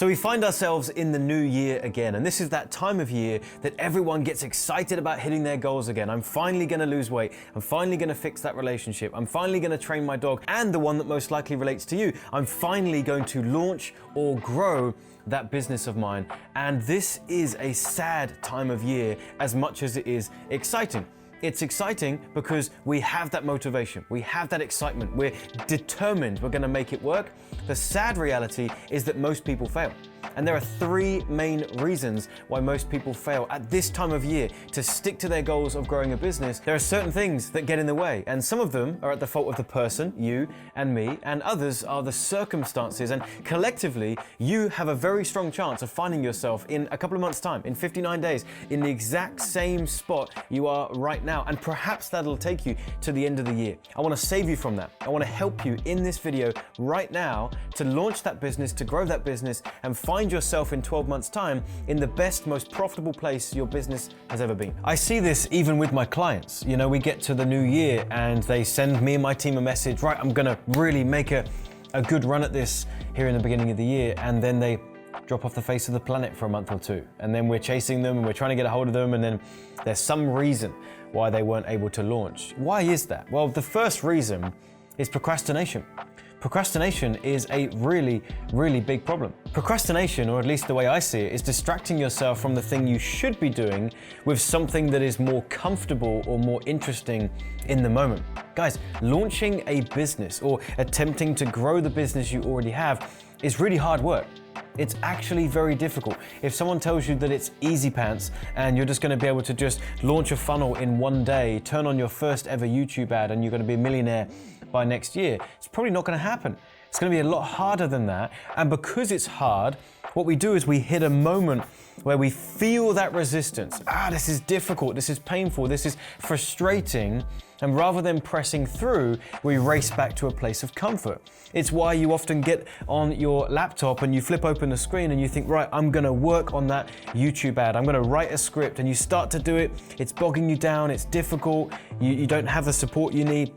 So we find ourselves in the new year again, and this is that time of year that everyone gets excited about hitting their goals again. I'm finally gonna lose weight. I'm finally gonna fix that relationship. I'm finally gonna train my dog, and the one that most likely relates to you, I'm finally going to launch or grow that business of mine. And this is a sad time of year as much as it is exciting. It's exciting because we have that motivation, we have that excitement, we're determined we're gonna make it work. The sad reality is that most people fail. And there are three main reasons why most people fail at this time of year to stick to their goals of growing a business. There are certain things that get in the way, and some of them are at the fault of the person, you and me, and others are the circumstances. And collectively, you have a very strong chance of finding yourself in a couple of months' time, in 59 days, in the exact same spot you are right now. And perhaps that'll take you to the end of the year. I want to save you from that. I want to help you in this video right now to launch that business, to grow that business, and find yourself in 12 months' time in the best, most profitable place your business has ever been. I see this even with my clients. You know, we get to the new year and they send me and my team a message, right, I'm gonna really make a good run at this here in the beginning of the year, and then they drop off the face of the planet for a month or two. And then we're chasing them and we're trying to get a hold of them, and then there's some reason why they weren't able to launch. Why is that? Well, the first reason is procrastination. Procrastination is a really, really big problem. Procrastination, or at least the way I see it, is distracting yourself from the thing you should be doing with something that is more comfortable or more interesting in the moment. Guys, launching a business or attempting to grow the business you already have is really hard work. It's actually very difficult. If someone tells you that it's easy pants and you're just gonna be able to just launch a funnel in one day, turn on your first ever YouTube ad, and you're gonna be a millionaire by next year, it's probably not gonna happen. It's gonna be a lot harder than that. And because it's hard, what we do is we hit a moment where we feel that resistance. This is difficult, this is painful, this is frustrating. And rather than pressing through, we race back to a place of comfort. It's why you often get on your laptop and you flip open the screen and you think, right, I'm gonna work on that YouTube ad. I'm gonna write a script, and you start to do it. It's bogging you down, it's difficult. You don't have the support you need.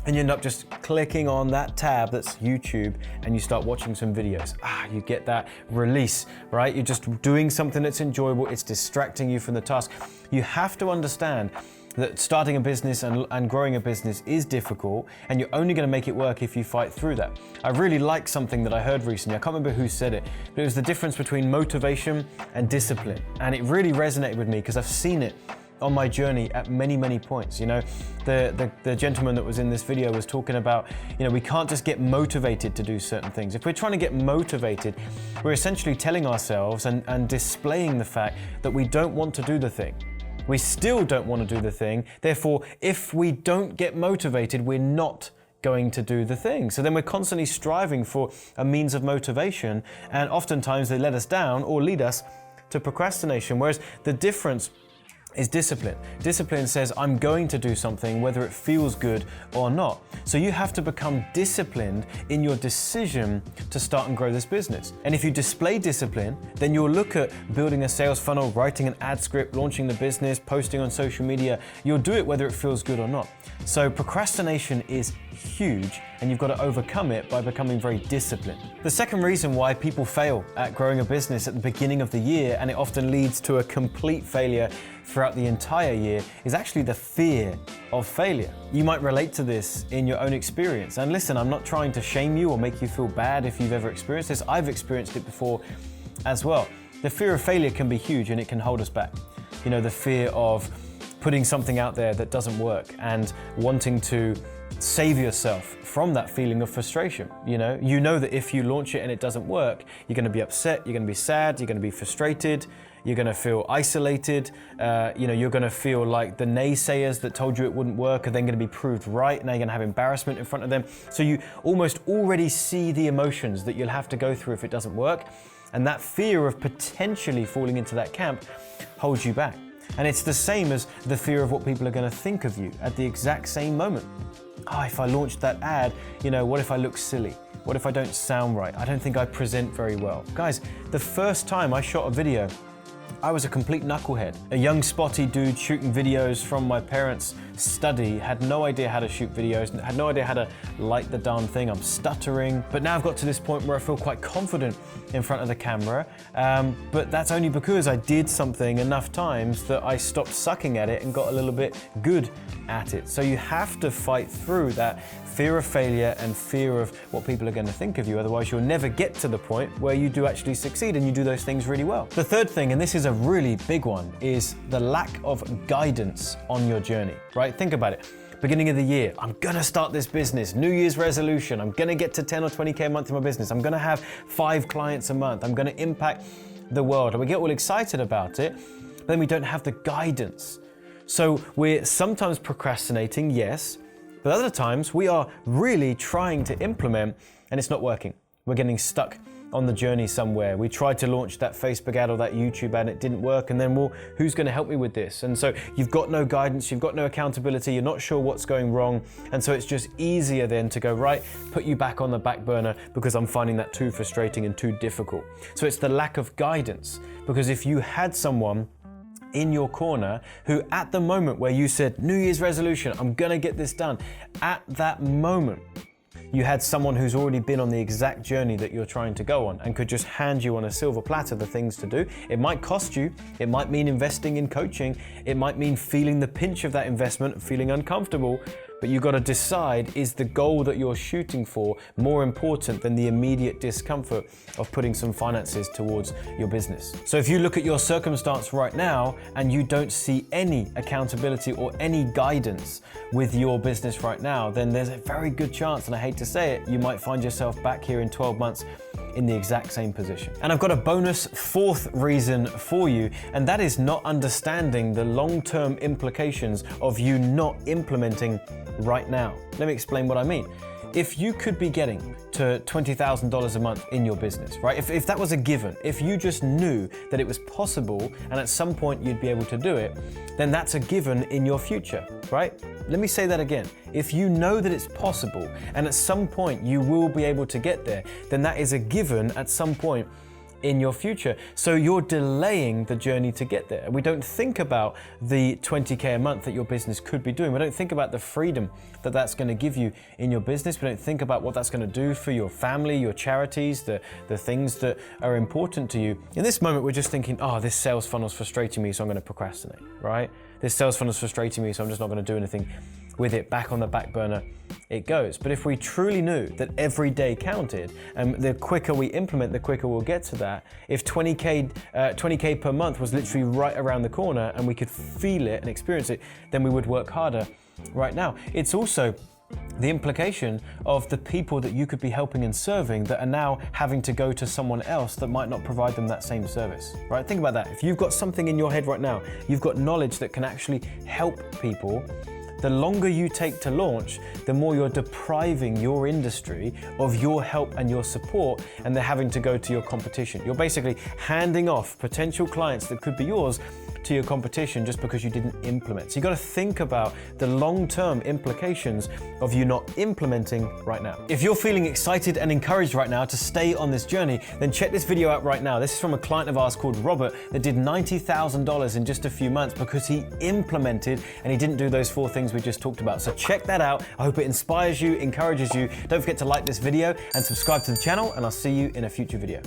And you end up just clicking on that tab that's YouTube, and you start watching some videos. You get that release, right? You're just doing something that's enjoyable. It's distracting you from the task. You have to understand that starting a business and growing a business is difficult, and you're only gonna make it work if you fight through that. I really like something that I heard recently. I can't remember who said it, but it was the difference between motivation and discipline. And it really resonated with me because I've seen it on my journey at many, many points. You know, the gentleman that was in this video was talking about, you know, we can't just get motivated to do certain things. If we're trying to get motivated, we're essentially telling ourselves and displaying the fact that we don't want to do the thing. We still don't want to do the thing. Therefore, if we don't get motivated, we're not going to do the thing. So then we're constantly striving for a means of motivation, and oftentimes they let us down or lead us to procrastination. Whereas the difference is discipline. Discipline says, I'm going to do something whether it feels good or not. So you have to become disciplined in your decision to start and grow this business. And if you display discipline, then you'll look at building a sales funnel, writing an ad script, launching the business, posting on social media. You'll do it whether it feels good or not. So procrastination is huge, and you've got to overcome it by becoming very disciplined. The second reason why people fail at growing a business at the beginning of the year, and it often leads to a complete failure throughout the entire year, is actually the fear of failure. You might relate to this in your own experience. And listen, I'm not trying to shame you or make you feel bad if you've ever experienced this. I've experienced it before as well. The fear of failure can be huge, and it can hold us back. You know, the fear of putting something out there that doesn't work and wanting to save yourself from that feeling of frustration. You know that if you launch it and it doesn't work, you're gonna be upset, you're gonna be sad, you're gonna be frustrated, you're gonna feel isolated, you're gonna feel like the naysayers that told you it wouldn't work are then gonna be proved right. Now you're gonna have embarrassment in front of them. So you almost already see the emotions that you'll have to go through if it doesn't work. And that fear of potentially falling into that camp holds you back. And it's the same as the fear of what people are gonna think of you at the exact same moment. If I launched that ad, what if I look silly? What if I don't sound right? I don't think I present very well. Guys, the first time I shot a video I was a complete knucklehead. A young spotty dude shooting videos from my parents' study, had no idea how to shoot videos, had no idea how to light the darn thing. I'm stuttering. But now I've got to this point where I feel quite confident in front of the camera. But that's only because I did something enough times that I stopped sucking at it and got a little bit good at it. So you have to fight through that fear of failure and fear of what people are going to think of you. Otherwise, you'll never get to the point where you do actually succeed and you do those things really well. The third thing, and this is a really big one, is the lack of guidance on your journey, right? Think about it. Beginning of the year, I'm gonna start this business, New Year's resolution, I'm gonna get to 10 or 20K a month in my business, I'm gonna have 5 clients a month, I'm gonna impact the world. And we get all excited about it, but then we don't have the guidance. So we're sometimes procrastinating, yes, but other times we are really trying to implement and it's not working. We're getting stuck on the journey somewhere. We tried to launch that Facebook ad or that YouTube ad, it didn't work, and then, well, who's gonna help me with this? And so you've got no guidance, you've got no accountability, you're not sure what's going wrong, and so it's just easier then to go, right, put you back on the back burner because I'm finding that too frustrating and too difficult. So it's the lack of guidance, because if you had someone in your corner who at the moment where you said, New Year's resolution, I'm gonna get this done, at that moment, you had someone who's already been on the exact journey that you're trying to go on and could just hand you on a silver platter the things to do. It might cost you, it might mean investing in coaching, it might mean feeling the pinch of that investment, feeling uncomfortable, but you've got to decide, is the goal that you're shooting for more important than the immediate discomfort of putting some finances towards your business? So if you look at your circumstance right now and you don't see any accountability or any guidance with your business right now, then there's a very good chance, and I hate to say it, you might find yourself back here in 12 months in the exact same position. And I've got a bonus fourth reason for you, and that is not understanding the long-term implications of you not implementing right now. Let me explain what I mean. If you could be getting to $20,000 a month in your business, right? If that was a given, if you just knew that it was possible and at some point you'd be able to do it, then that's a given in your future, right? Let me say that again. If you know that it's possible and at some point you will be able to get there, then that is a given at some point in your future. So you're delaying the journey to get there. We don't think about the 20K a month that your business could be doing. We don't think about the freedom that that's going to give you in your business. We don't think about what that's going to do for your family, your charities, the things that are important to you. In this moment, we're just thinking, oh, this sales funnel's frustrating me, so I'm going to procrastinate, right? This sales funnel's frustrating me, so I'm just not going to do anything with it. Back on the back burner it goes. But if we truly knew that every day counted, and the quicker we implement, the quicker we'll get to that. If 20K per month was literally right around the corner and we could feel it and experience it, then we would work harder right now. It's also the implication of the people that you could be helping and serving that are now having to go to someone else that might not provide them that same service, right? Think about that. If you've got something in your head right now, you've got knowledge that can actually help people, the longer you take to launch, the more you're depriving your industry of your help and your support, and they're having to go to your competition. You're basically handing off potential clients that could be yours to your competition just because you didn't implement. So you got to think about the long-term implications of you not implementing right now. If you're feeling excited and encouraged right now to stay on this journey, then check this video out right now. This is from a client of ours called Robert that did $90,000 in just a few months because he implemented and he didn't do those 4 things we just talked about. So check that out. I hope it inspires you, encourages you. Don't forget to like this video and subscribe to the channel, and I'll see you in a future video.